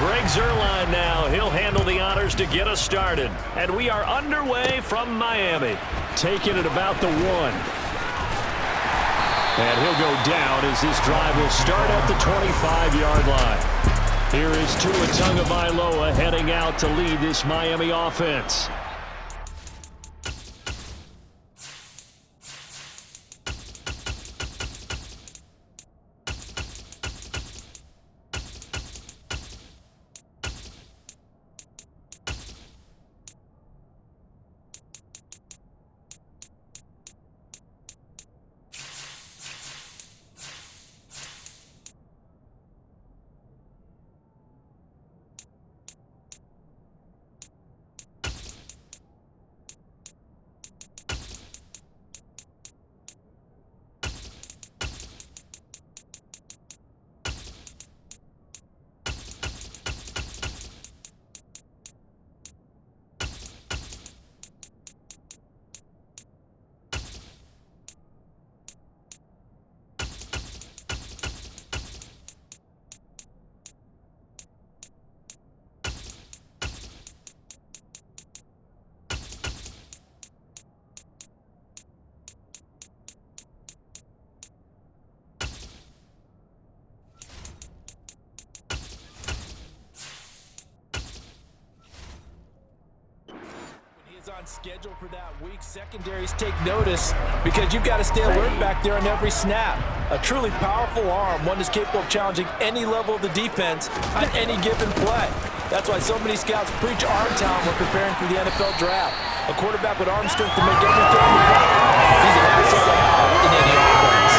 Greg Zuerlein now. He'll handle the honors to get us started. And we are underway from Miami. Taking it about the 1. And he'll go down as this drive will start at the 25-yard line. Here is Tua Tagovailoa heading out to lead this Miami offense. On schedule for that week, secondaries take notice because you've got to stay alert back there on every snap. A truly powerful arm, one that's capable of challenging any level of the defense on any given play. That's why so many scouts preach arm talent when preparing for the NFL draft. A quarterback with arm strength to make every throw he's an asset to have in any offense.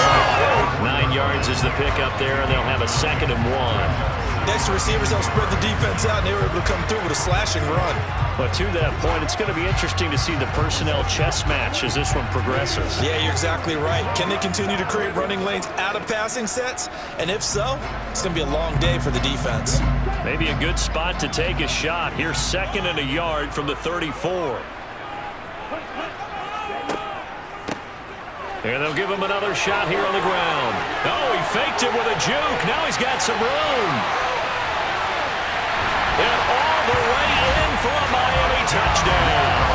9 yards is the pickup there, and they'll have a 2nd and 1. Next, the receivers help spread the defense out, and they were able to come through with a slashing run. But to that point, it's going to be interesting to see the personnel chess match as this one progresses. Yeah, you're exactly right. Can they continue to create running lanes out of passing sets? And if so, it's going to be a long day for the defense. Maybe a good spot to take a shot. Here's 2nd and a yard from the 34. And they'll give him another shot here on the ground. Oh, he faked it with a juke. Now he's got some room. And all the way in for a Miami touchdown.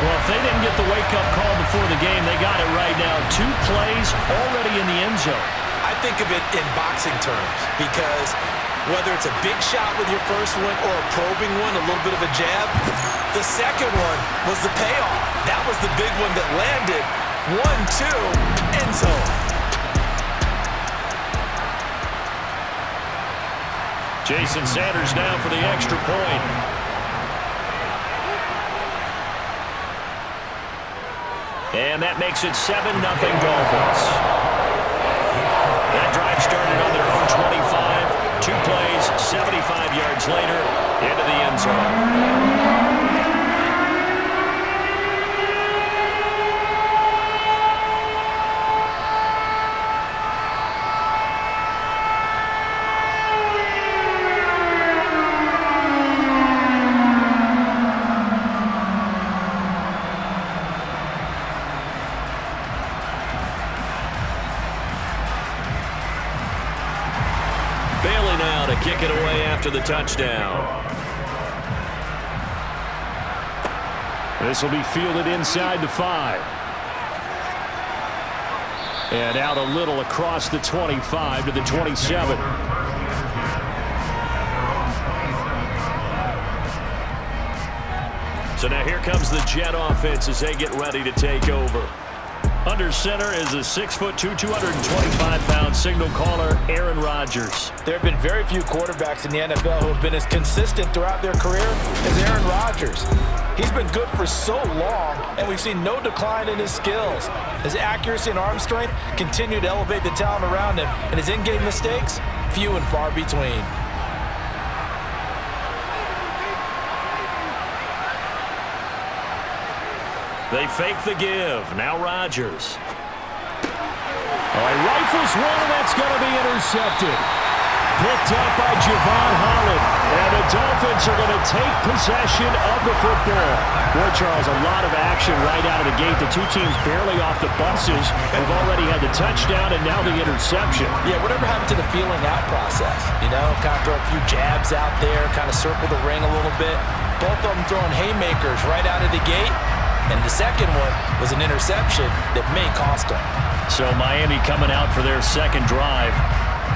Well, if they didn't get the wake-up call before the game, they got it right now. 2 plays already in the end zone. I think of it in boxing terms because whether it's a big shot with your first one or a probing one, a little bit of a jab, the second one was the payoff. That was the big one that landed. 1-2, end zone. Jason Sanders now for the extra point. And that makes it 7-0 Dolphins. That drive started on their own 25. 2 plays, 75 yards later, into the end zone. Kick it away after the touchdown. This will be fielded inside the 5. And out a little across the 25 to the 27. So now here comes the Jet offense as they get ready to take over. Under center is a 6'2", 225-pound signal caller, Aaron Rodgers. There have been very few quarterbacks in the NFL who have been as consistent throughout their career as Aaron Rodgers. He's been good for so long, and we've seen no decline in his skills. His accuracy and arm strength continue to elevate the talent around him, and his in-game mistakes, few and far between. They fake the give. Now Rodgers. Oh, he rifles one, and that's going to be intercepted. Picked up by Javon Holland. And the Dolphins are going to take possession of the football. Boy, Charles, a lot of action right out of the gate. The two teams barely off the buses. We've already had the touchdown and now the interception. Yeah, whatever happened to the feeling out process? You know, kind of throw a few jabs out there, kind of circle the ring a little bit. Both of them throwing haymakers right out of the gate. And the second one was an interception that may cost them. So Miami coming out for their second drive.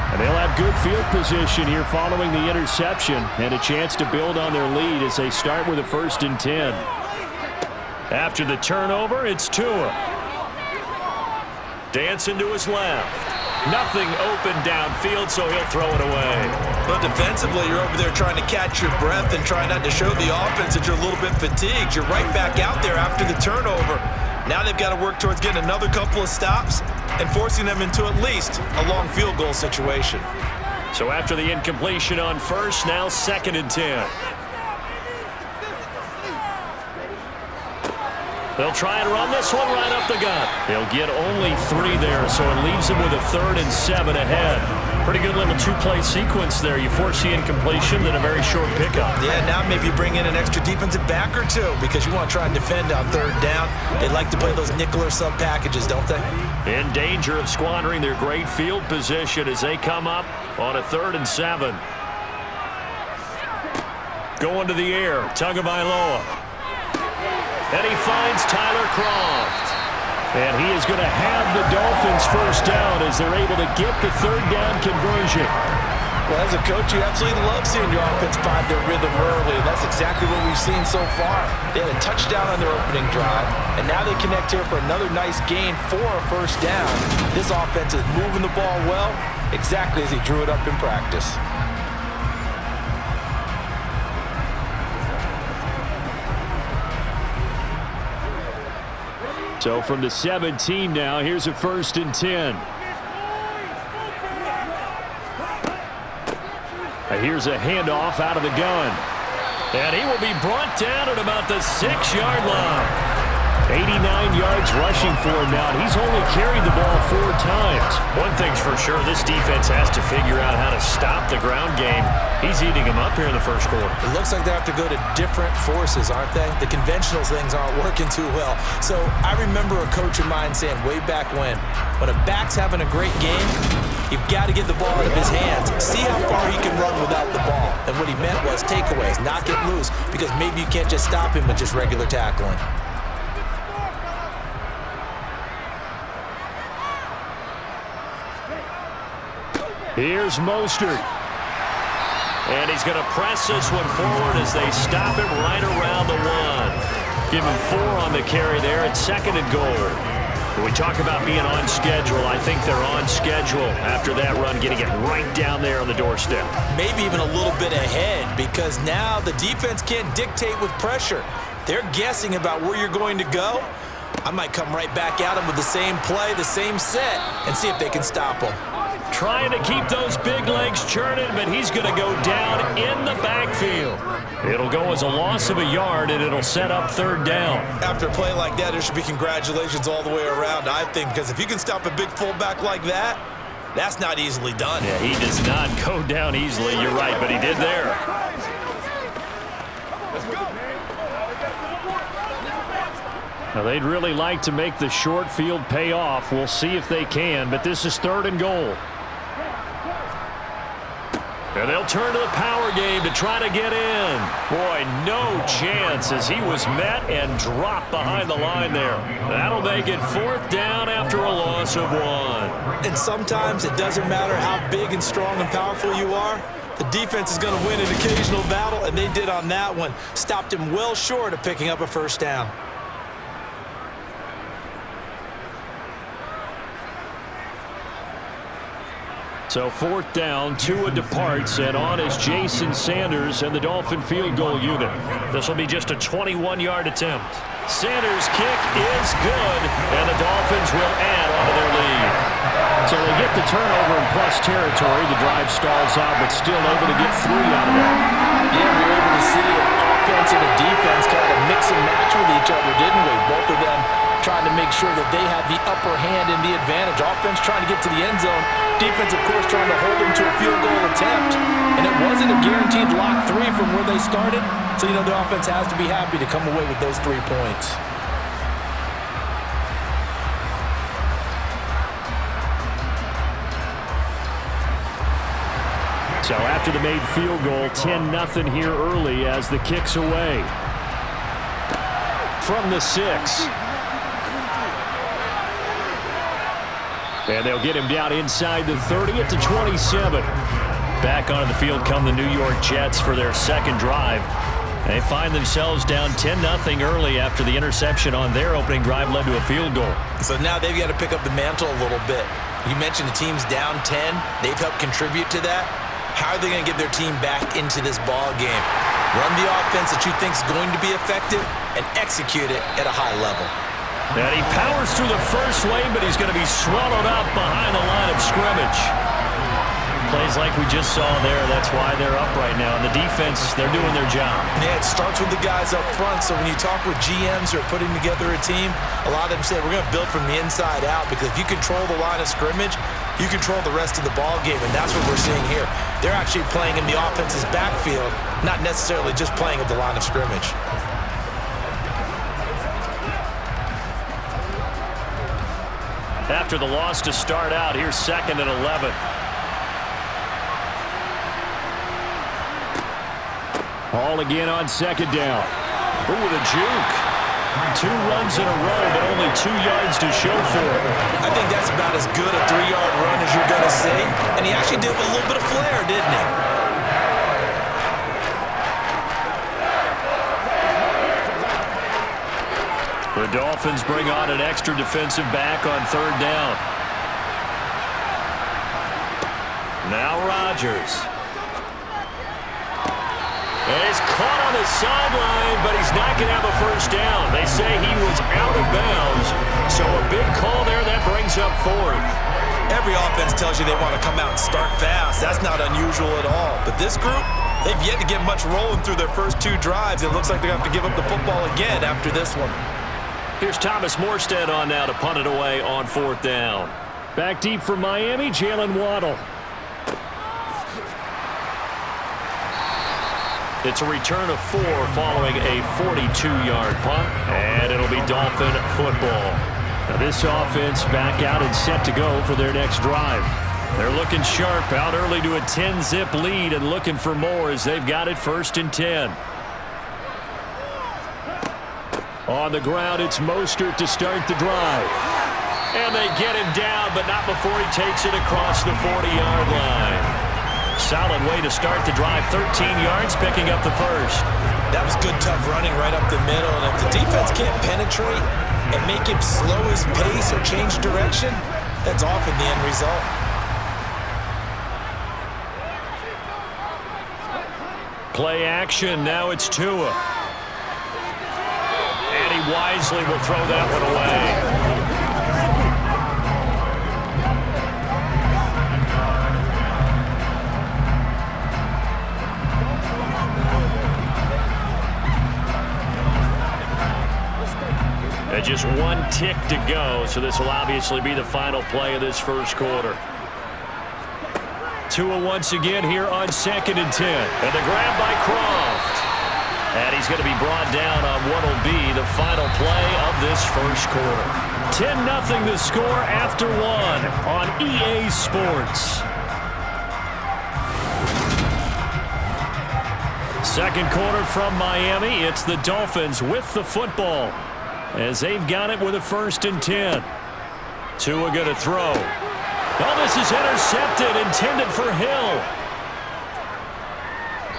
And they'll have good field position here following the interception and a chance to build on their lead as they start with a 1st and 10. After the turnover, it's Tua. Dancing to his left. Nothing open downfield, so he'll throw it away. But defensively, you're over there trying to catch your breath and try not to show the offense that you're a little bit fatigued. You're right back out there after the turnover. Now they've got to work towards getting another couple of stops and forcing them into at least a long field goal situation. So after the incompletion on 1st, now 2nd and 10. They'll try and run this one right up the gut. They'll get only 3 there, so it leaves them with a 3rd and 7 ahead. Pretty good little 2-play sequence there. You force the incompletion, then a very short pickup. Yeah, now maybe bring in an extra defensive back or two because you want to try and defend on 3rd down. They like to play those nickel or sub packages, don't they? In danger of squandering their great field position as they come up on a 3rd and 7. Going to the air, Tagovailoa. And he finds Tyler Kroft. And he is going to have the Dolphins 1st down as they're able to get the 3rd down conversion. Well, as a coach, you absolutely love seeing your offense find their rhythm early, and that's exactly what we've seen so far. They had a touchdown on their opening drive, and now they connect here for another nice gain for a 1st down. This offense is moving the ball well, exactly as he drew it up in practice. So from the 17 now, here's a 1st and 10. Here's a handoff out of the gun. And he will be brought down at about the 6-yard line. 89 yards rushing for him now. He's only carried the ball 4 times. One thing's for sure, this defense has to figure out how to stop the ground game. He's eating them up here in the 1st quarter. It looks like they have to go to different forces, aren't they? The conventional things aren't working too well. So I remember a coach of mine saying way back when a back's having a great game, you've got to get the ball out of his hands. See how far he can run without the ball. And what he meant was takeaways, not get loose, because maybe you can't just stop him with just regular tackling. Here's Mostert. And he's going to press this one forward as they stop him right around the 1. Give him 4 on the carry there at 2nd and goal. When we talk about being on schedule, I think they're on schedule after that run, getting it right down there on the doorstep. Maybe even a little bit ahead because now the defense can't dictate with pressure. They're guessing about where you're going to go. I might come right back at them with the same play, the same set, and see if they can stop them. Trying to keep those big legs churning, but he's going to go down in the backfield. It'll go as a loss of a yard, and it'll set up 3rd down. After a play like that, there should be congratulations all the way around, I think, because if you can stop a big fullback like that, that's not easily done. Yeah, he does not go down easily. You're right, but he did there. Now, they'd really like to make the short field pay off. We'll see if they can, but this is 3rd and goal. And they'll turn to the power game to try to get in. Boy, no chance as he was met and dropped behind the line there. That'll make it 4th down after a loss of 1. And sometimes it doesn't matter how big and strong and powerful you are. The defense is going to win an occasional battle, and they did on that one. Stopped him well short of picking up a 1st down. So 4th down, Tua departs, and on is Jason Sanders and the Dolphin field goal unit. This will be just a 21-yard attempt. Sanders' kick is good, and the Dolphins will add onto their lead. So they get the turnover in plus territory. The drive stalls out, but still able to get 3 out of that. Yeah, we were able to see an offense and a defense kind of mix and match with each other, didn't we? Both of them trying to make sure that they had the upper hand and the advantage. Offense trying to get to the end zone. Defense, of course, trying to hold them to a field goal attempt. And it wasn't a guaranteed lock 3 from where they started. So, you know, the offense has to be happy to come away with those 3 points. So after the made field goal, 10-0 here early as the kick's away. From the 6. And they'll get him down inside the 30 at the 27. Back onto the field come the New York Jets for their second drive. They find themselves down 10-0 early after the interception on their opening drive led to a field goal. So now they've got to pick up the mantle a little bit. You mentioned the team's down 10. They've helped contribute to that. How are they going to get their team back into this ball game? Run the offense that you think is going to be effective and execute it at a high level. And he powers through the first lane, but he's going to be swallowed up behind the line of scrimmage. Plays like we just saw there. That's why they're up right now. And the defense, they're doing their job. Yeah, it starts with the guys up front. So when you talk with GMs who are putting together a team, a lot of them say we're going to build from the inside out, because if you control the line of scrimmage, you control the rest of the ball game, and that's what we're seeing here. They're actually playing in the offense's backfield, not necessarily just playing at the line of scrimmage. After the loss to start out, here's 2nd and 11. All again on 2nd down. Ooh, the juke. 2 runs in a row, but only 2 yards to show for it. I think that's about as good a 3-yard run as you're going to see. And he actually did it with a little bit of flair, didn't he? The Dolphins bring on an extra defensive back on 3rd down. Now Rodgers. And he's caught on the sideline, but he's not going to have a first down. They say he was out of bounds, so a big call there. That brings up 4th. Every offense tells you they want to come out and start fast. That's not unusual at all. But this group, they've yet to get much rolling through their first 2 drives. It looks like they're going to have to give up the football again after this one. Here's Thomas Morstead on now to punt it away on 4th down. Back deep for Miami, Jalen Waddle. It's a return of 4 following a 42-yard punt, and it'll be Dolphin football. Now this offense back out and set to go for their next drive. They're looking sharp, out early to a 10-zip lead and looking for more as they've got it 1st and 10. On the ground, it's Mostert to start the drive. And they get him down, but not before he takes it across the 40-yard line. Solid way to start the drive, 13 yards, picking up the 1st. That was good, tough running right up the middle. And if the defense can't penetrate and make him slow his pace or change direction, that's often the end result. Play action, now it's Tua. And he wisely will throw that one away. And just 1 tick to go, so this will obviously be the final play of this first quarter. Tua once again here on 2nd and 10. And the grab by Croft. And he's going to be brought down on what will be the final play of this first quarter. 10-0 the score after 1 on EA Sports. Second quarter from Miami. It's the Dolphins with the football, as they've got it with a 1st and 10. Tua going to throw. Oh, this is intercepted, intended for Hill.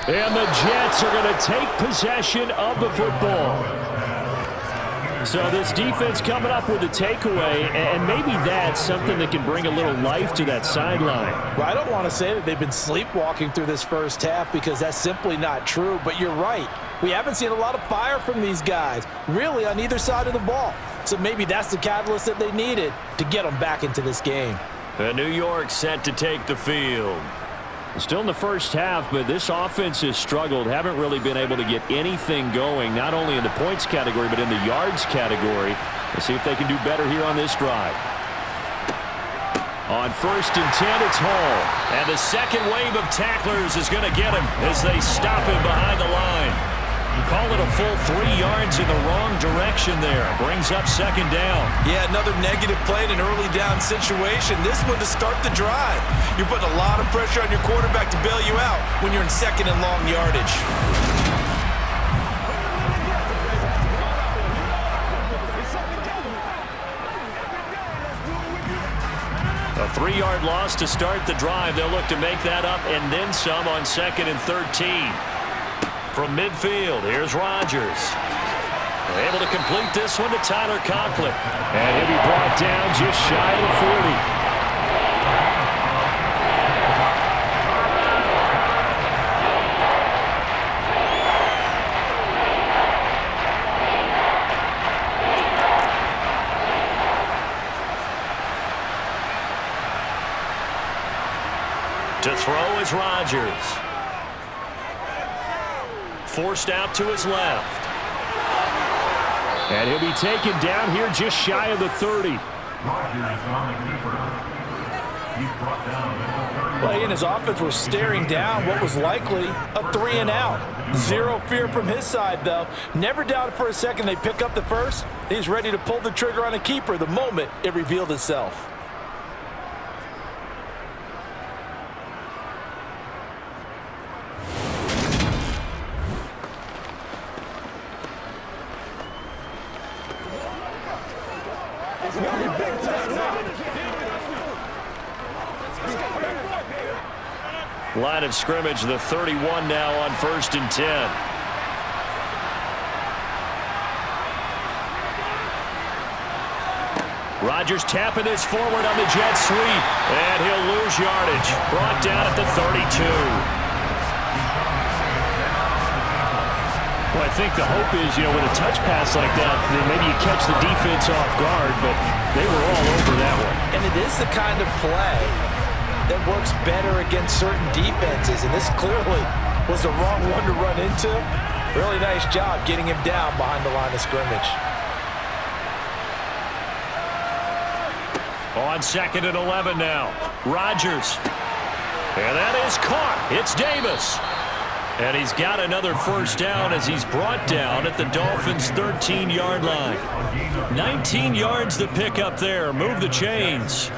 And the Jets are going to take possession of the football. So this defense coming up with a takeaway, and maybe that's something that can bring a little life to that sideline. Well, I don't want to say that they've been sleepwalking through this first half, because that's simply not true, but you're right. We haven't seen a lot of fire from these guys, really, on either side of the ball. So maybe that's the catalyst that they needed to get them back into this game. And New York set to take the field. Still in the first half, but this offense has struggled. Haven't really been able to get anything going, not only in the points category, but in the yards category. We'll see if they can do better here on this drive. On 1st and 10, it's Hall. And the second wave of tacklers is going to get him as they stop him behind the line. You call it a full 3 yards in the wrong direction there. Brings up 2nd down. Yeah, another negative play in an early down situation. This one to start the drive. You're putting a lot of pressure on your quarterback to bail you out when you're in 2nd and long yardage. A 3-yard loss to start the drive. They'll look to make that up and then some on 2nd and 13. From midfield, here's Rodgers. Able to complete this one to Tyler Conklin. And he'll be brought down just shy of the 40. To throw is Rodgers. Forced out to his left. And he'll be taken down here just shy of the 30. Well, he and his offense were staring down what was likely a 3 and out. Zero fear from his side, though. Never doubted for a second they pick up the first. He's ready to pull the trigger on a keeper the moment it revealed itself. Line of scrimmage, the 31 now on 1st and 10. Rodgers tapping this forward on the jet sweep. And he'll lose yardage. Brought down at the 32. Well, I think the hope is, with a touch pass like that, then maybe you catch the defense off guard, but they were all over that one. And it is the kind of play that works better against certain defenses, and this clearly was the wrong one to run into. Really nice job getting him down behind the line of scrimmage. On 2nd and 11 now, Rodgers. And that is caught. It's Davis. And he's got another first down as he's brought down at the Dolphins' 13-yard line. 19 yards to pick up there. Move the chains.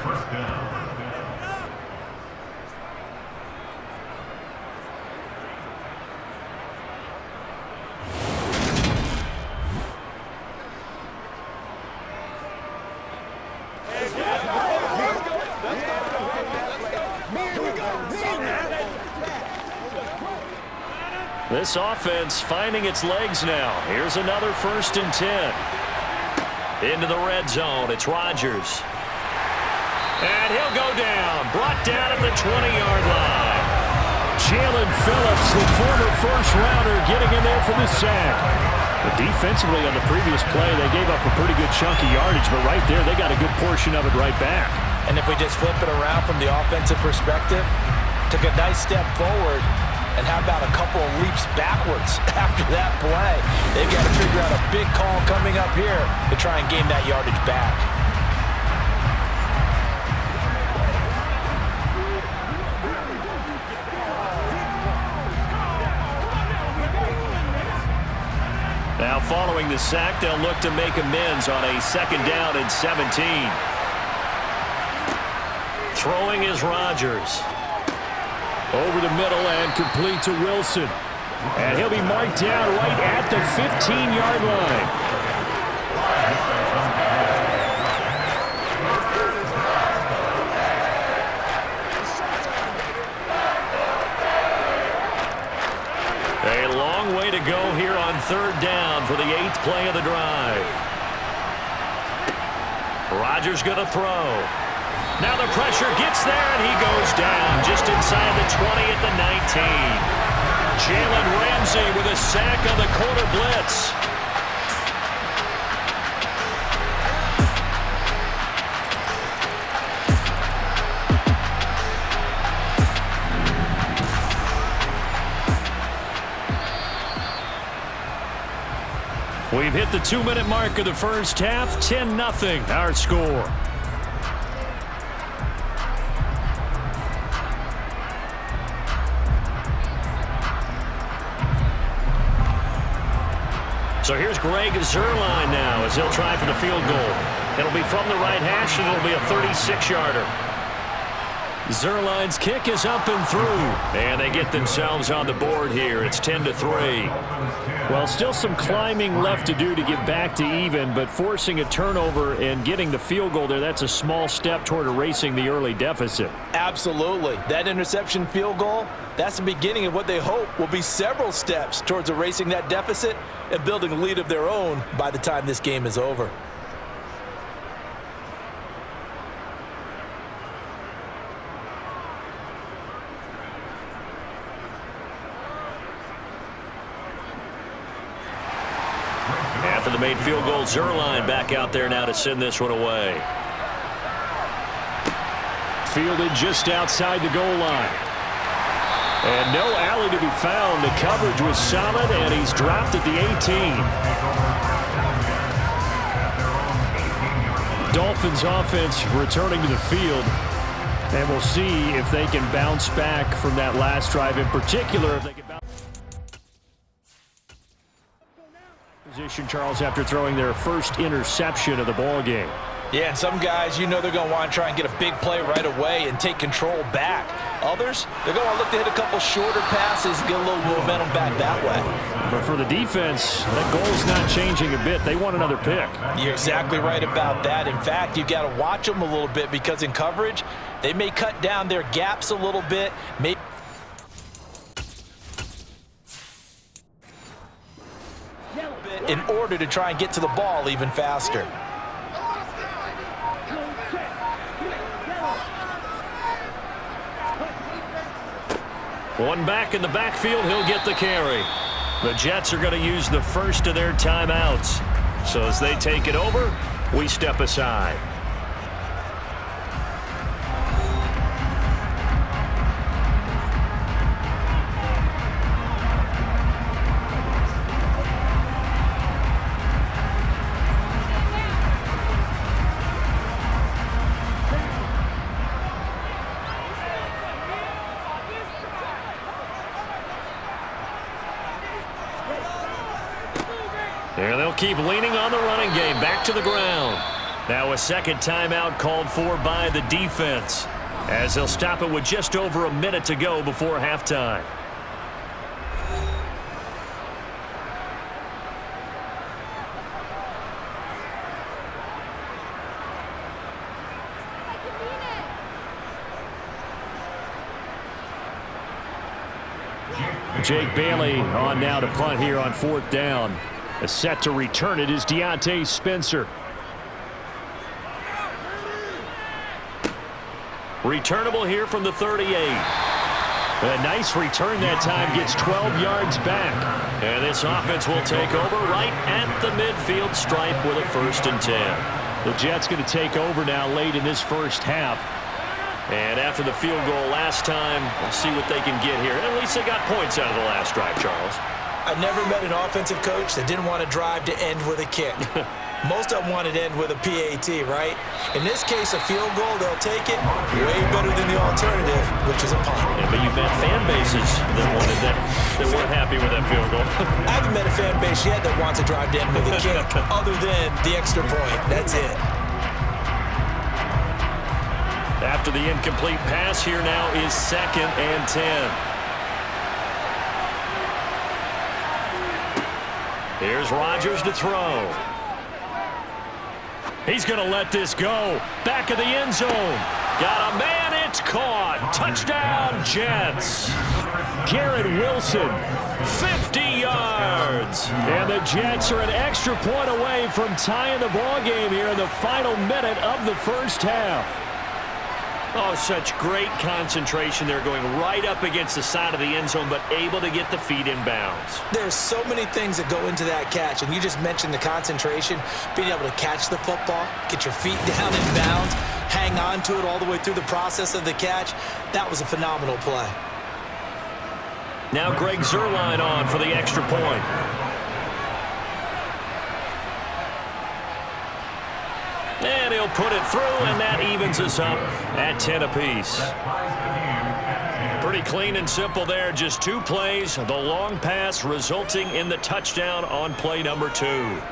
This offense finding its legs now. Here's another 1st and 10. Into the red zone. It's Rodgers. And he'll go down. Brought down at the 20-yard line. Jalen Phillips, the former first-rounder, getting in there for the sack. But defensively on the previous play, they gave up a pretty good chunk of yardage, but right there, they got a good portion of it right back. And if we just flip it around from the offensive perspective, took a nice step forward, and how about a couple of leaps backwards after that play? They've got to figure out a big call coming up here to try and gain that yardage back. Now following the sack, they'll look to make amends on a 2nd down and 17. Throwing is Rodgers. Over the middle and complete to Wilson. And he'll be marked down right at the 15-yard line. A long way to go here on 3rd down for the 8th play of the drive. Rodgers going to throw. Now the pressure gets there, and he goes down just inside the 20 at the 19. Jalen Ramsey with a sack on the corner blitz. We We've hit the 2-minute mark of the first half. 10-0 our score. So here's Greg Zuerlein now as he'll try for the field goal. It'll be from the right hash, and it'll be a 36-yarder. Zuerlein's kick is up and through. And they get themselves on the board here. It's 10-3. Well, still some climbing left to do to get back to even, but forcing a turnover and getting the field goal there, that's a small step toward erasing the early deficit. Absolutely. That interception field goal, that's the beginning of what they hope will be several steps towards erasing that deficit and building a lead of their own by the time this game is over. After the made field goal, Zuerlein back out there now to send this one away. Fielded just outside the goal line. And no alley to be found. The coverage was solid, and he's dropped at the 18. Dolphins offense returning to the field. And we'll see if they can bounce back from that last drive in particular. If they can bounce position, Charles, after throwing their first interception of the ball game. Yeah, and some guys, you know they're going to want to try and get a big play right away and take control back. Others, they're going to look to hit a couple shorter passes and get a little momentum back that way. But for the defense, that goal is not changing a bit. They want another pick. You're exactly right about that. In fact, you've got to watch them a little bit because in coverage, they may cut down their gaps a little bit. Maybe in order to try and get to the ball even faster. One back in the backfield, he'll get the carry. The Jets are going to use the first of their timeouts. So as they take it over, we step aside. And they'll keep leaning on the running game. Back to the ground. Now a second timeout called for by the defense, as they'll stop it with just over a minute to go before halftime. Jake Bailey on now to punt here on 4th down. Set to return it is Deontay Spencer. Returnable here from the 38. A nice return that time, gets 12 yards back. And this offense will take over right at the midfield stripe with a 1st and 10. The Jets going to take over now late in this first half. And after the field goal last time, we'll see what they can get here. At least they got points out of the last drive, Charles. I never met an offensive coach that didn't want to drive to end with a kick. Most of them wanted to end with a PAT, right? In this case, a field goal, they'll take it way better than the alternative, which is a punt. Yeah, but you've met fan bases that wanted that weren't happy with that field goal. I haven't met a fan base yet that wants to drive to end with a kick, other than the extra point. That's it. After the incomplete pass, here now is 2nd and 10. Here's Rodgers to throw. He's going to let this go. Back of the end zone. Got a man. It's caught. Touchdown, Jets. Garrett Wilson, 50 yards. And the Jets are an extra point away from tying the ball game here in the final minute of the first half. Oh, such great concentration. They're going right up against the side of the end zone, but able to get the feet in bounds. There's so many things that go into that catch, and you just mentioned the concentration, being able to catch the football, get your feet down in bounds, hang on to it all the way through the process of the catch. That was a phenomenal play. Now Greg Zuerlein on for the extra point. he'll put it through, and that evens us up at 10 apiece. Pretty clean and simple there. Just 2 plays. The long pass resulting in the touchdown on play number 2.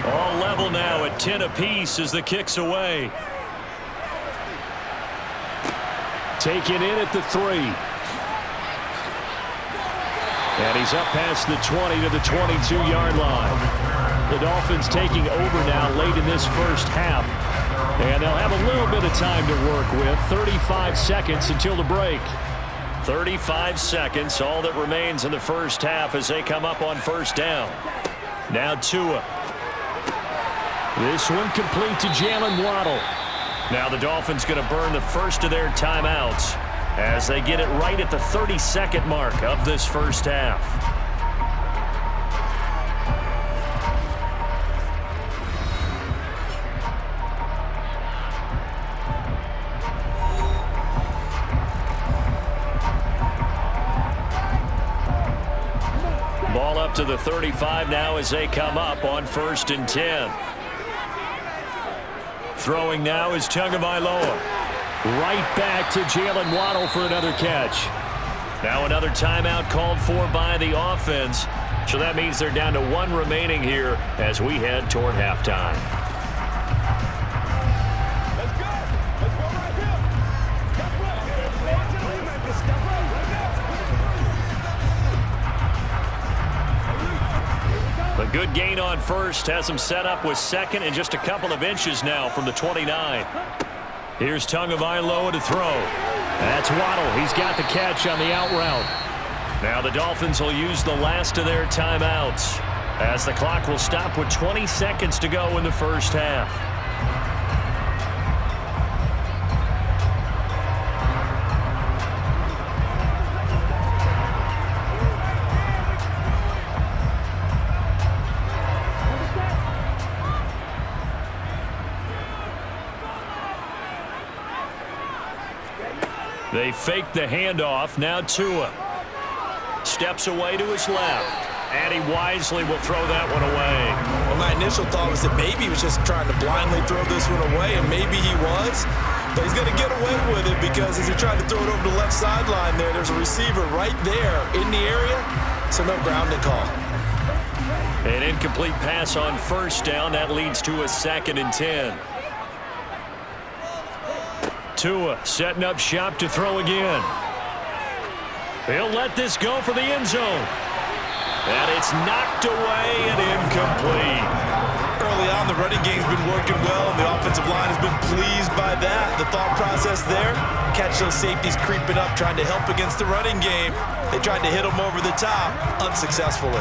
All level now at 10 apiece as the kick's away. Taken in at the 3. And he's up past the 20 to the 22-yard line. The Dolphins taking over now late in this first half. And they'll have a little bit of time to work with. 35 seconds until the break. 35 seconds, all that remains in the first half as they come up on first down. Now Tua. This one complete to Jalen Waddle. Now the Dolphins going to burn the first of their timeouts as they get it right at the 30-second mark of this first half. Ball up to the 35 now as they come up on 1st and 10. Throwing now is Tagovailoa. Right back to Jalen Waddle for another catch. Now another timeout called for by the offense. So that means they're down to 1 remaining here as we head toward halftime. A good gain on first has him set up with 2nd and just a couple of inches now from the 29. Here's Tagovailoa to throw. That's Waddle. He's got the catch on the out route. Now the Dolphins will use the last of their timeouts as the clock will stop with 20 seconds to go in the first half. They fake the handoff. Now Tua steps away to his left. And he wisely will throw that one away. Well, my initial thought was that maybe he was just trying to blindly throw this one away, and maybe he was. But he's going to get away with it because as he tried to throw it over the left sideline there's a receiver right there in the area, so no grounding call. An incomplete pass on first down. That leads to a 2nd and 10. Tua setting up shop to throw again. He'll let this go for the end zone. And it's knocked away and incomplete. Early on, the running game's been working well, and the offensive line has been pleased by that. The thought process there, catch those safeties creeping up, trying to help against the running game. They tried to hit them over the top, unsuccessfully.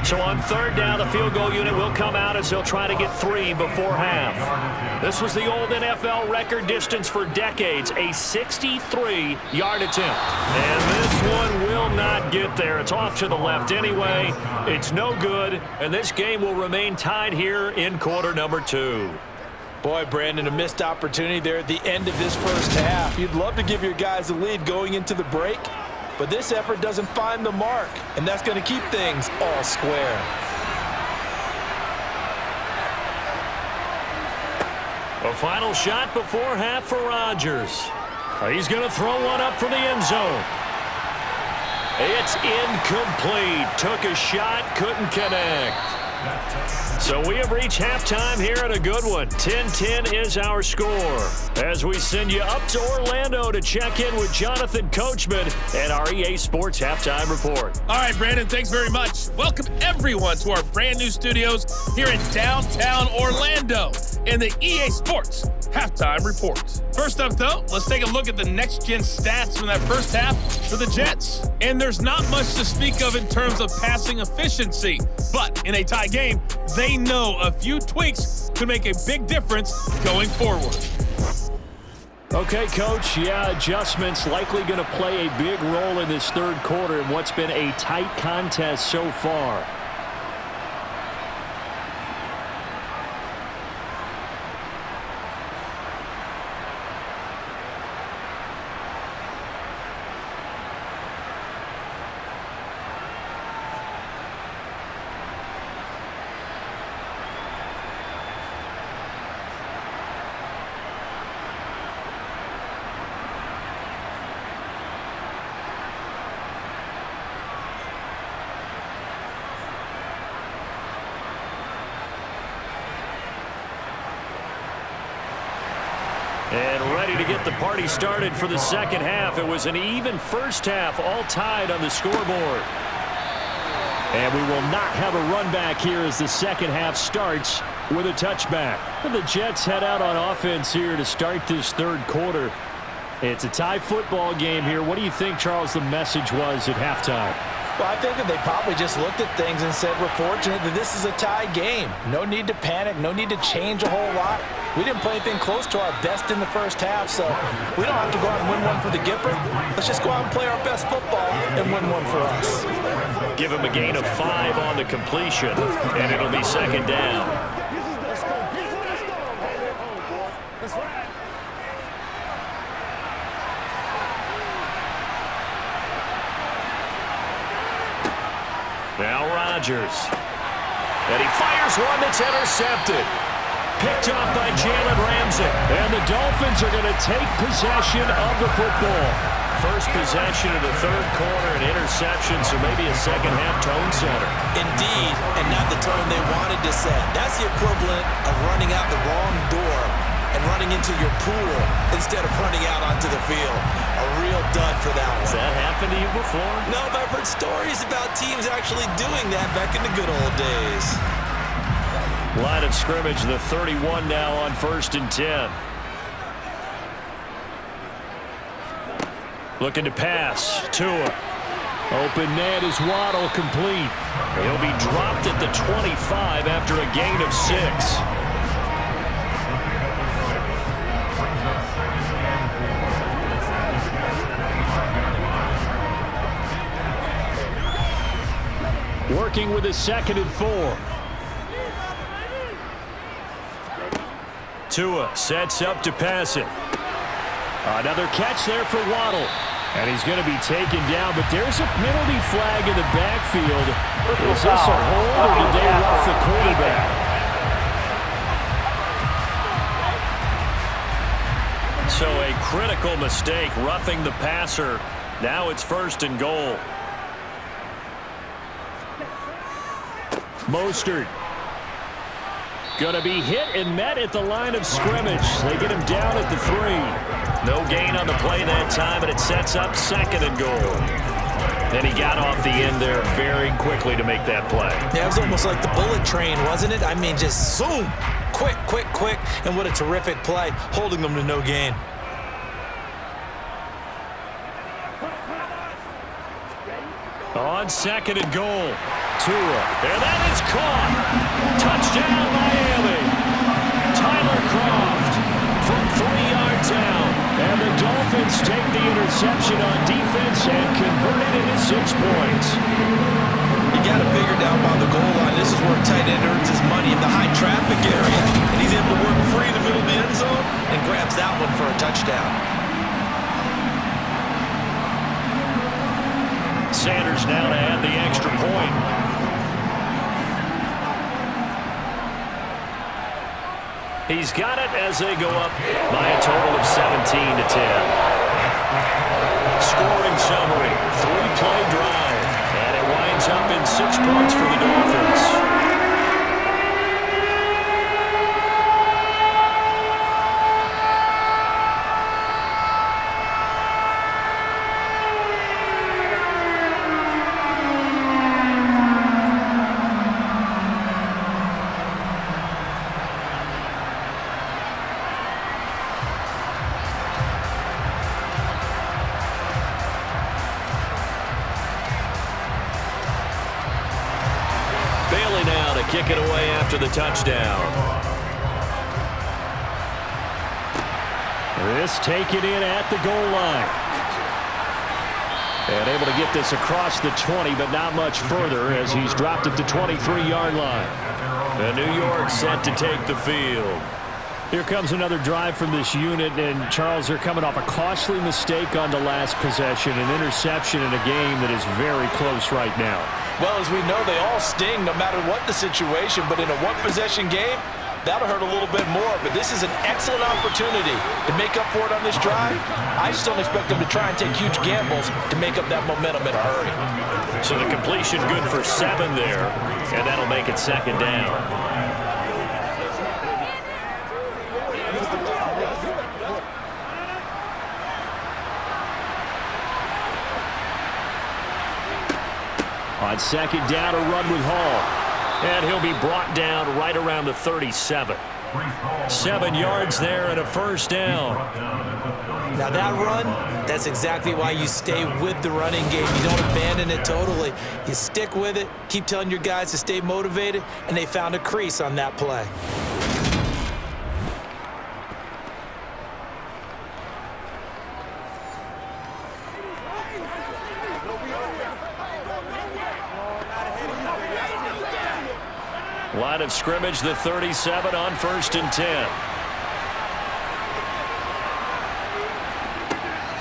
So on 3rd down, the field goal unit will come out as they'll try to get 3 before half. This was the old NFL record distance for decades, a 63-yard attempt. And this one will not get there. It's off to the left anyway. It's no good, and this game will remain tied here in quarter number 2. Boy, Brandon, a missed opportunity there at the end of this first half. You'd love to give your guys the lead going into the break, but this effort doesn't find the mark, and that's going to keep things all square. A final shot before half for Rodgers. He's going to throw one up for the end zone. It's incomplete. Took a shot, couldn't connect. So we have reached halftime here at a good one. 10-10 is our score as we send you up to Orlando to check in with Jonathan Coachman and our EA Sports Halftime Report. All right, Brandon, thanks very much. Welcome, everyone, to our brand new studios here in downtown Orlando in the EA Sports Halftime Report. First up, though, let's take a look at the next-gen stats from that first half for the Jets. And there's not much to speak of in terms of passing efficiency, but in a tie game, they know a few tweaks could make a big difference going forward. Okay, Coach, yeah, adjustments likely going to play a big role in this third quarter in what's been a tight contest so far. And ready to get the party started for the second half. It was an even first half, all tied on the scoreboard. And we will not have a run back here as the second half starts with a touchback. And the Jets head out on offense here to start this third quarter. It's a tie football game here. What do you think, Charles, the message was at halftime? Well, I think that they probably just looked at things and said, we're fortunate that this is a tie game. No need to panic, no need to change a whole lot. We didn't play anything close to our best in the first half, so we don't have to go out and win one for the Gipper. Let's just go out and play our best football and win one for us. Give him a gain of 5 on the completion, and it'll be second down. Now Rodgers. And he fires one that's intercepted. Picked off by Jalen Ramsey. And the Dolphins are going to take possession of the football. First possession of the third quarter, an interception, so maybe a second half tone setter. Indeed, and not the tone they wanted to set. That's the equivalent of running out the wrong door and running into your pool instead of running out onto the field. A real dud for that one. Has that happened to you before? No, but I've heard stories about teams actually doing that back in the good old days. Line of scrimmage, the 31 now on 1st and 10. Looking to pass. Tua. Open man is Waddle, complete. He'll be dropped at the 25 after a gain of 6. Working with a 2nd and 4. Tua sets up to pass it. Another catch there for Waddle. And he's going to be taken down, but there's a penalty flag in the backfield. Is this a hold, or did they rough the quarterback? So a critical mistake, roughing the passer. Now it's 1st and goal. Mostert. Going to be hit and met at the line of scrimmage. They get him down at the 3. No gain on the play that time, and it sets up 2nd and goal. Then he got off the end there very quickly to make that play. Yeah, it was almost like the bullet train, wasn't it? I mean, just zoom. Quick, quick, quick. And what a terrific play, holding them to no gain. On 2nd and goal. Tua. And that is caught. Touchdown, Miami. Tyler Kroft from 3 yards out. And the Dolphins take the interception on defense and convert it into 6 points. You got to figure down by the goal line. This is where a tight end earns his money in the high traffic area. And he's able to work free in the middle of the end zone and grabs that one for a touchdown. Sanders now to add the extra point. He's got it as they go up by a total of 17-10. Scoring summary, 3-play drive, and it winds up in 6 points for the Dolphins. Kick it away after the touchdown. This taken in at the goal line. And able to get this across the 20, but not much further as he's dropped it to 23-yard line. And New York set to take the field. Here comes another drive from this unit, and Charles, they're coming off a costly mistake on the last possession, an interception in a game that is very close right now. Well, as we know, they all sting no matter what the situation, but in a one-possession game, that'll hurt a little bit more. But this is an excellent opportunity to make up for it on this drive. I just don't expect them to try and take huge gambles to make up that momentum in a hurry. So the completion good for 7 there, and that'll make it second down. On second down, a run with Hall. And he'll be brought down right around the 37. 7 yards there and a first down. Now that run, that's exactly why you stay with the running game. You don't abandon it totally. You stick with it, keep telling your guys to stay motivated, and they found a crease on that play. Line of scrimmage, the 37 on 1st and 10.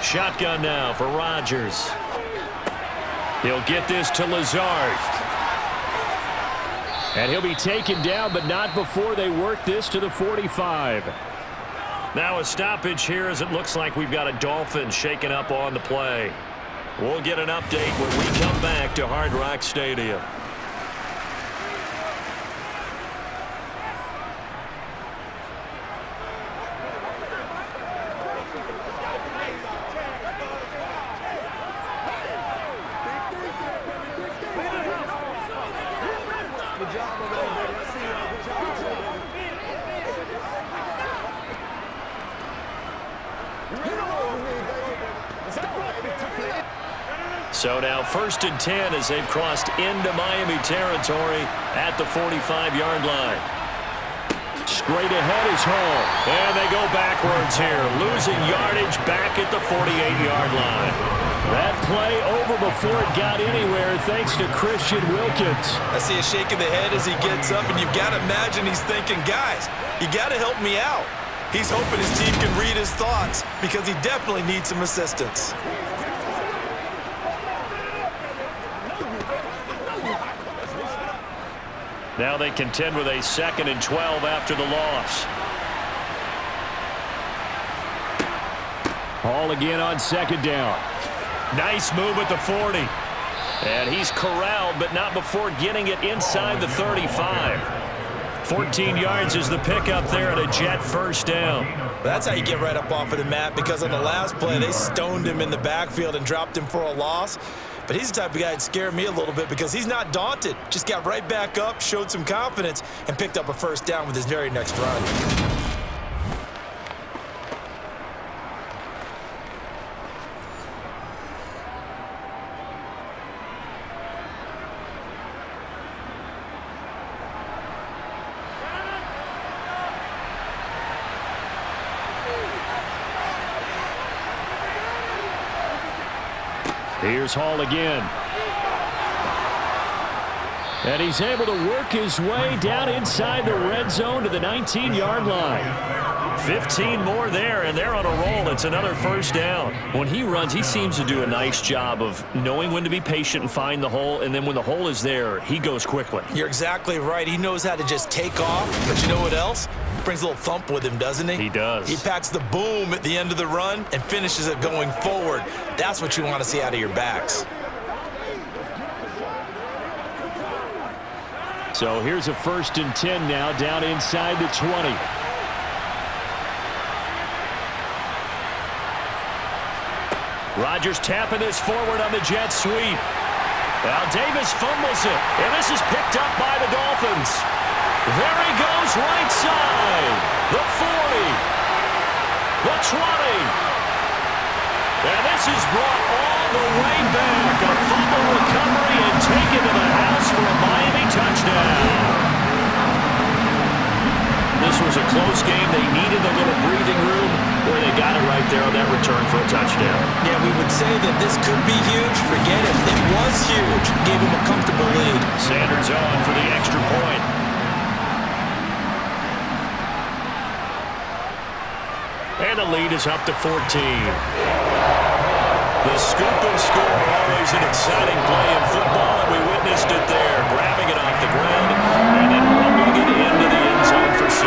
Shotgun now for Rodgers. He'll get this to Lazard. And he'll be taken down, but not before they work this to the 45. Now a stoppage here as it looks like we've got a Dolphins shaken up on the play. We'll get an update when we come back to Hard Rock Stadium. So now 1st and 10 as they've crossed into Miami territory at the 45-yard line. Straight ahead is Hall. And they go backwards here, losing yardage back at the 48-yard line. That play over before it got anywhere thanks to Christian Wilkins. I see a shake of the head as he gets up, and you've got to imagine he's thinking, guys, you got to help me out. He's hoping his team can read his thoughts because he definitely needs some assistance. Now they contend with a 2nd and 12 after the loss. Hall again on 2nd down. Nice move at the 40. And he's corralled, but not before getting it inside the 35. 14 yards is the pickup there and a Jet first down. That's how you get right up off of the mat, because on the last play, they stoned him in the backfield and dropped him for a loss. But he's the type of guy that scared me a little bit because he's not daunted. Just got right back up, showed some confidence, and picked up a first down with his very next run. Here's Hall again. And he's able to work his way down inside the red zone to the 19-yard line. 15 more there, and they're on a roll. It's another first down. When he runs, he seems to do a nice job of knowing when to be patient and find the hole, and then when the hole is there, he goes quickly. You're exactly right. He knows how to just take off, but you know what else? Brings a little thump with him, doesn't he? He does. He packs the boom at the end of the run and finishes it going forward. That's what you want to see out of your backs. So here's a 1st and 10 now down inside the 20. Rodgers tapping this forward on the jet sweep. Now Davis fumbles it, and this is picked up by the Dolphins. There he goes right side. The 40. The 20. And this is brought all the way back. A fumble recovery and taken to the house for a Miami touchdown. This was a close game. They needed a little breathing room where they got there on that return for a touchdown. Yeah, we would say that this could be huge. Forget it. It was huge. Gave him a comfortable lead. Sanders on for the extra point. And the lead is up to 14. The scoop and score, always an exciting play in football, and we witnessed it there, grabbing it off the ground and then rumbling it into the end zone for 6.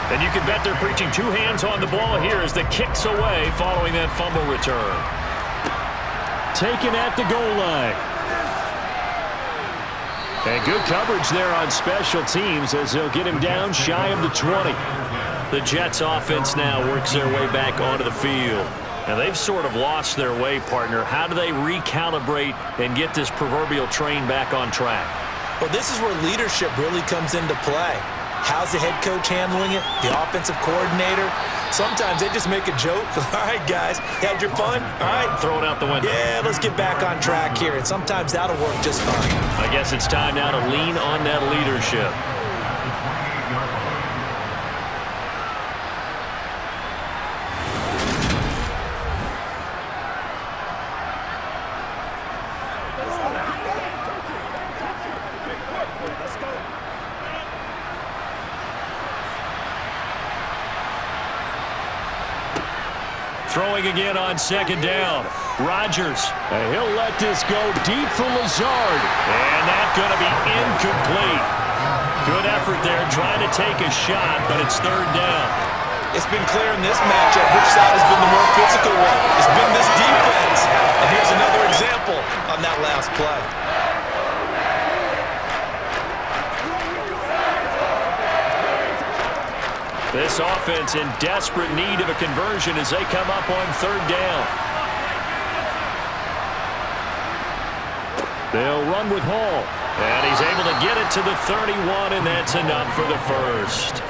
And you can bet they're preaching 2 hands on the ball here as the kick's away following that fumble return. Taken at the goal line. And good coverage there on special teams as they'll get him down shy of the 20. The Jets offense now works their way back onto the field. And they've sort of lost their way, partner. How do they recalibrate and get this proverbial train back on track? Well, this is where leadership really comes into play. How's the head coach handling it? The offensive coordinator? Sometimes they just make a joke. All right, guys, had your fun? All right. Throw it out the window. Yeah, let's get back on track here. And sometimes that'll work just fine. I guess it's time now to lean on that leadership. Throwing again on second down. Rodgers. He'll let this go deep for Lazard. And that's going to be incomplete. Good effort there trying to take a shot, but it's third down. It's been clear in this matchup which side has been the more physical one. It's been this defense. And here's another example on that last play. This offense in desperate need of a conversion as they come up on third down. They'll run with Hall. And he's able to get it to the 31, and that's enough for the first.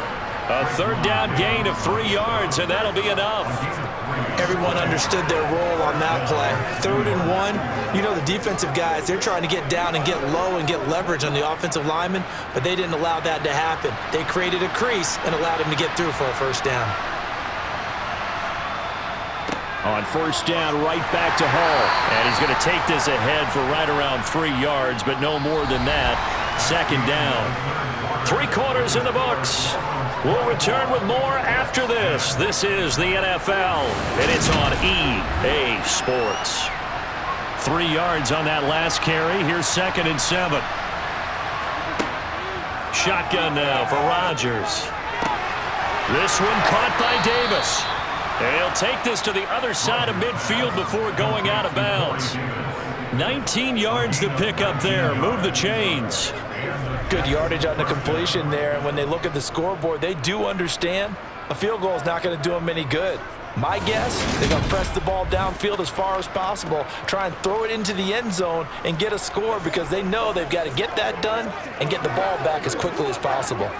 A third down gain of 3 yards, and that'll be enough. Everyone understood their role on that play. 3rd and 1. You know, the defensive guys, they're trying to get down and get low and get leverage on the offensive lineman, but they didn't allow that to happen. They created a crease and allowed him to get through for a first down. On first down, right back to Hall. And he's going to take this ahead for right around 3 yards, but no more than that. Second down. 3 quarters in the books. We'll return with more after this. This is the NFL, and it's on EA Sports. 3 yards on that last carry. Here's 2nd and 7. Shotgun now for Rodgers. This one caught by Davis. And he'll take this to the other side of midfield before going out of bounds. 19 yards to pick up there. Move the chains. Good yardage on the completion there, and when they look at the scoreboard, they do understand a field goal is not going to do them any good. My guess, they're going to press the ball downfield as far as possible, try and throw it into the end zone and get a score because they know they've got to get that done and get the ball back as quickly as possible.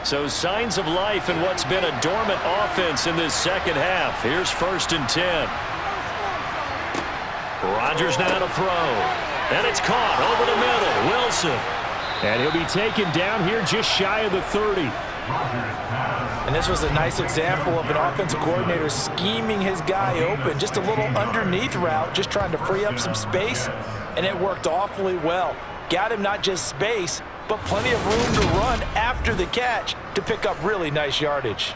So signs of life in what's been a dormant offense in this second half. Here's 1st and 10. Rodgers now to throw. And it's caught over the middle. Wilson. And he'll be taken down here just shy of the 30. And this was a nice example of an offensive coordinator scheming his guy open. Just a little underneath route, just trying to free up some space. And it worked awfully well. Got him not just space, but plenty of room to run after the catch to pick up really nice yardage.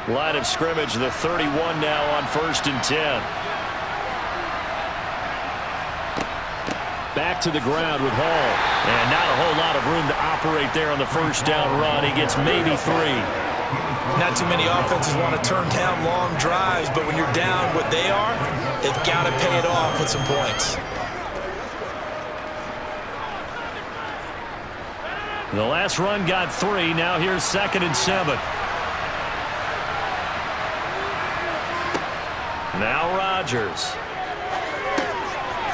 Line of scrimmage, the 31 now on 1st and 10. Back to the ground with Hall. And not a whole lot of room to operate there on the first down run. He gets maybe 3. Not too many offenses want to turn down long drives, but when you're down what they are, they've got to pay it off with some points. The last run got 3. Now here's 2nd and 7. Now Rodgers.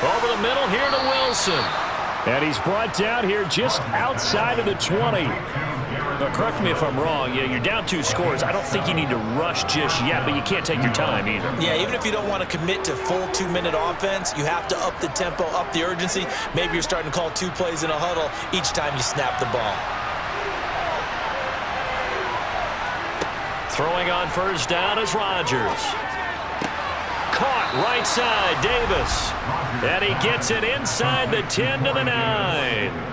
Over the middle here to Wilson. And he's brought down here just outside of the 20. Now, correct me if I'm wrong. Yeah, you're down 2 scores. I don't think you need to rush just yet, but you can't take your time either. Yeah, even if you don't want to commit to full 2-minute offense, you have to up the tempo, up the urgency. Maybe you're starting to call 2 plays in a huddle each time you snap the ball. Throwing on first down is Rodgers. Caught right side, Davis. And he gets it inside the 10 to the 9.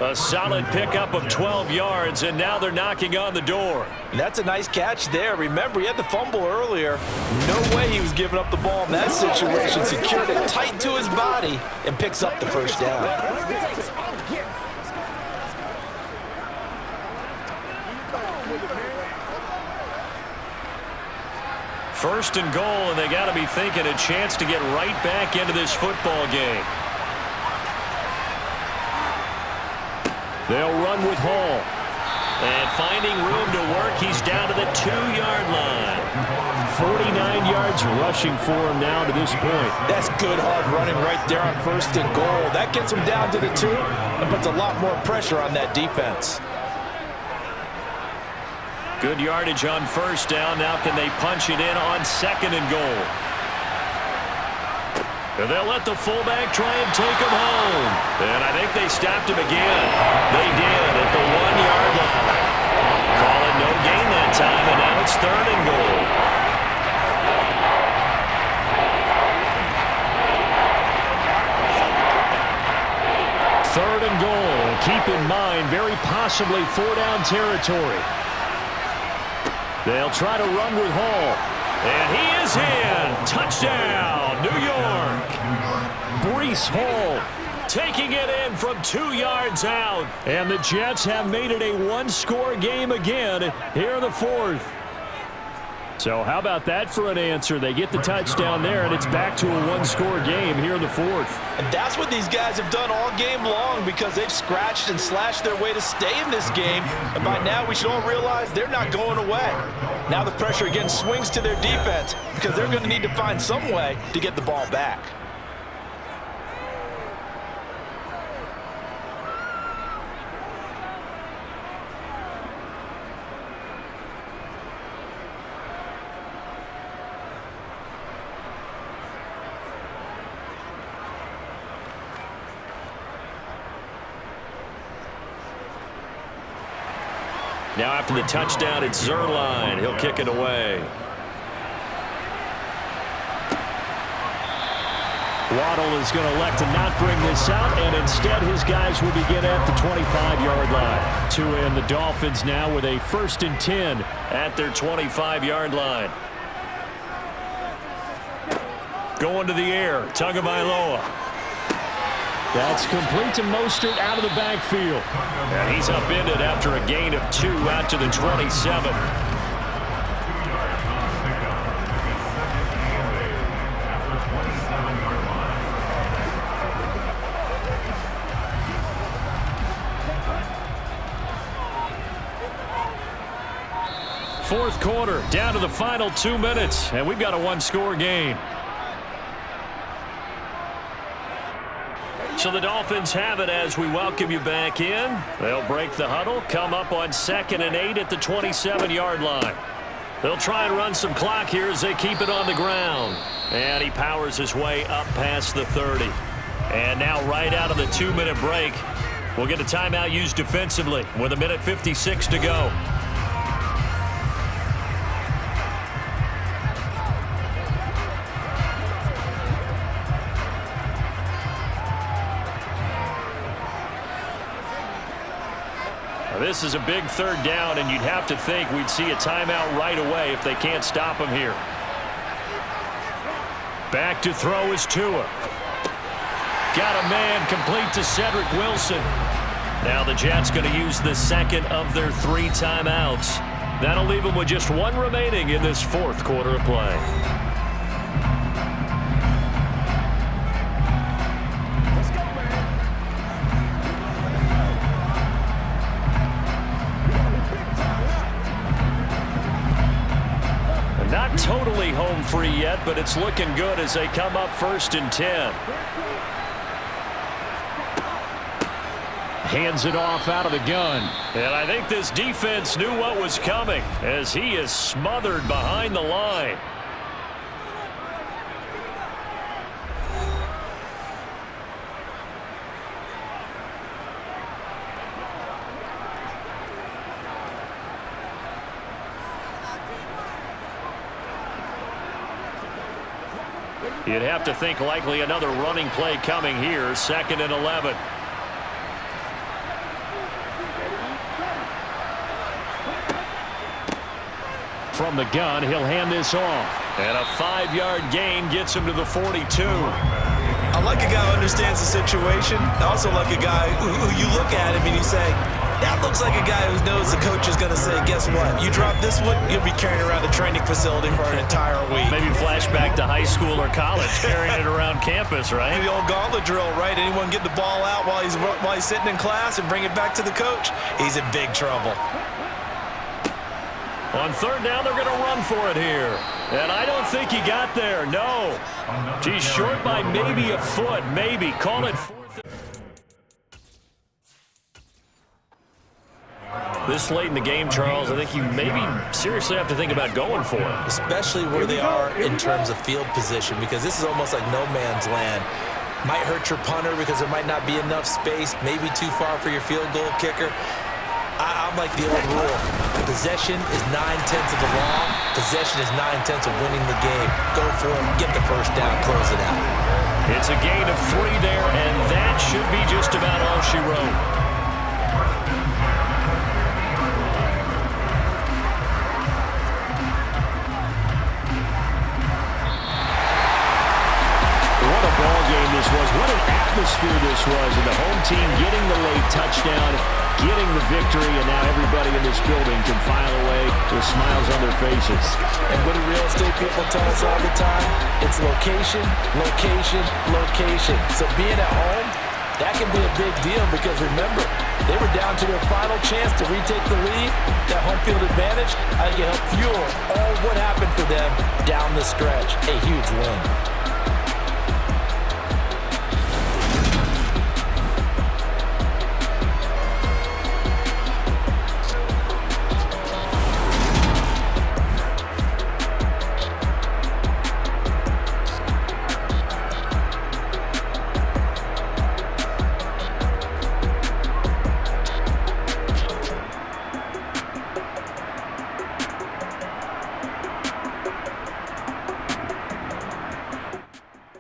A solid pickup of 12 yards, and now they're knocking on the door. That's a nice catch there. Remember, he had the fumble earlier. No way he was giving up the ball in that situation. Secured it tight to his body and picks up the first down. First and goal, and they got to be thinking a chance to get right back into this football game. They'll run with Hall. And finding room to work, he's down to the 2-yard line. 49 yards rushing for him now to this point. That's good hard running right there on first and goal. That gets him down to the 2 and puts a lot more pressure on that defense. Good yardage on first down. Now can they punch it in on 2nd and goal? And they'll let the fullback try and take him home. And I think they stopped him again. They did at the 1-yard line. Call it no gain that time, and now it's 3rd and goal. Third and goal. Keep in mind, very possibly 4-down territory. They'll try to run with Hall. And he is in. Touchdown, New York. Breece Hall taking it in from 2 yards out. And the Jets have made it a 1-score game again here in the 4th. So how about that for an answer? They get the touchdown there, and it's back to a 1-score game here in the 4th. And that's what these guys have done all game long because they've scratched and slashed their way to stay in this game. And by now, we should all realize they're not going away. Now the pressure again swings to their defense because they're going to need to find some way to get the ball back. Now after the touchdown, it's Zerline. He'll kick it away. Waddle is going to elect to not bring this out, and instead his guys will begin at the 25-yard line. To end the Dolphins now with a 1st and 10 at their 25-yard line. Going to the air, Tagovailoa. That's complete to Mostert out of the backfield. And he's upended after a gain of 2 out to the 27. Fourth quarter, down to the final 2 minutes, and we've got a 1-score game. So the Dolphins have it as we welcome you back in. They'll break the huddle, come up on 2nd and 8 at the 27-yard line. They'll try and run some clock here as they keep it on the ground. And he powers his way up past the 30. And now right out of the 2-minute break, we'll get a timeout used defensively with 1:56 to go. This is a big 3rd down, and you'd have to think we'd see a timeout right away if they can't stop him here. Back to throw is Tua. Got a man complete to Cedric Wilson. Now the Jets going to use the 2nd of their 3 timeouts. That'll leave them with just 1 remaining in this 4th quarter of play. totally home free yet, but it's looking good as they come up 1st and 10. Hands it off out of the gun. And I think this defense knew what was coming as he is smothered behind the line. You'd have to think likely another running play coming here, 2nd and 11. From the gun, he'll hand this off. And a 5-yard gain gets him to the 42. I like a guy who understands the situation. I also like a guy who you look at him and you say, that looks like a guy who knows the coach is going to say, guess what? You drop this one, you'll be carrying around the training facility for an entire week. Maybe flashback to high school or college, carrying it around campus, right? The old gauntlet drill, right? Anyone get the ball out while he's sitting in class and bring it back to the coach? He's in big trouble. On 3rd down, they're going to run for it here. And I don't think he got there, no. He's short by maybe a foot, maybe. Call it 4th. This late in the game, Charles, I think you maybe seriously have to think about going for it. Especially where they are in terms of field position, because this is almost like no man's land. Might hurt your punter because there might not be enough space, maybe too far for your field goal kicker. I'm like the old rule. Possession is 9/10 of the law. Possession is 9/10 of winning the game. Go for it, get the 1st down, close it out. It's a gain of 3 there, and that should be just about all she wrote. What a ball game this was. What an atmosphere this was. And the home team getting the late touchdown, getting the victory, and now everybody in this building can file away with smiles on their faces. And what do real estate people tell us all the time? It's location, location, location. So being at home, that can be a big deal because remember, they were down to their final chance to retake the lead. That home field advantage, I think it helped fuel all what happened for them down the stretch. A huge win.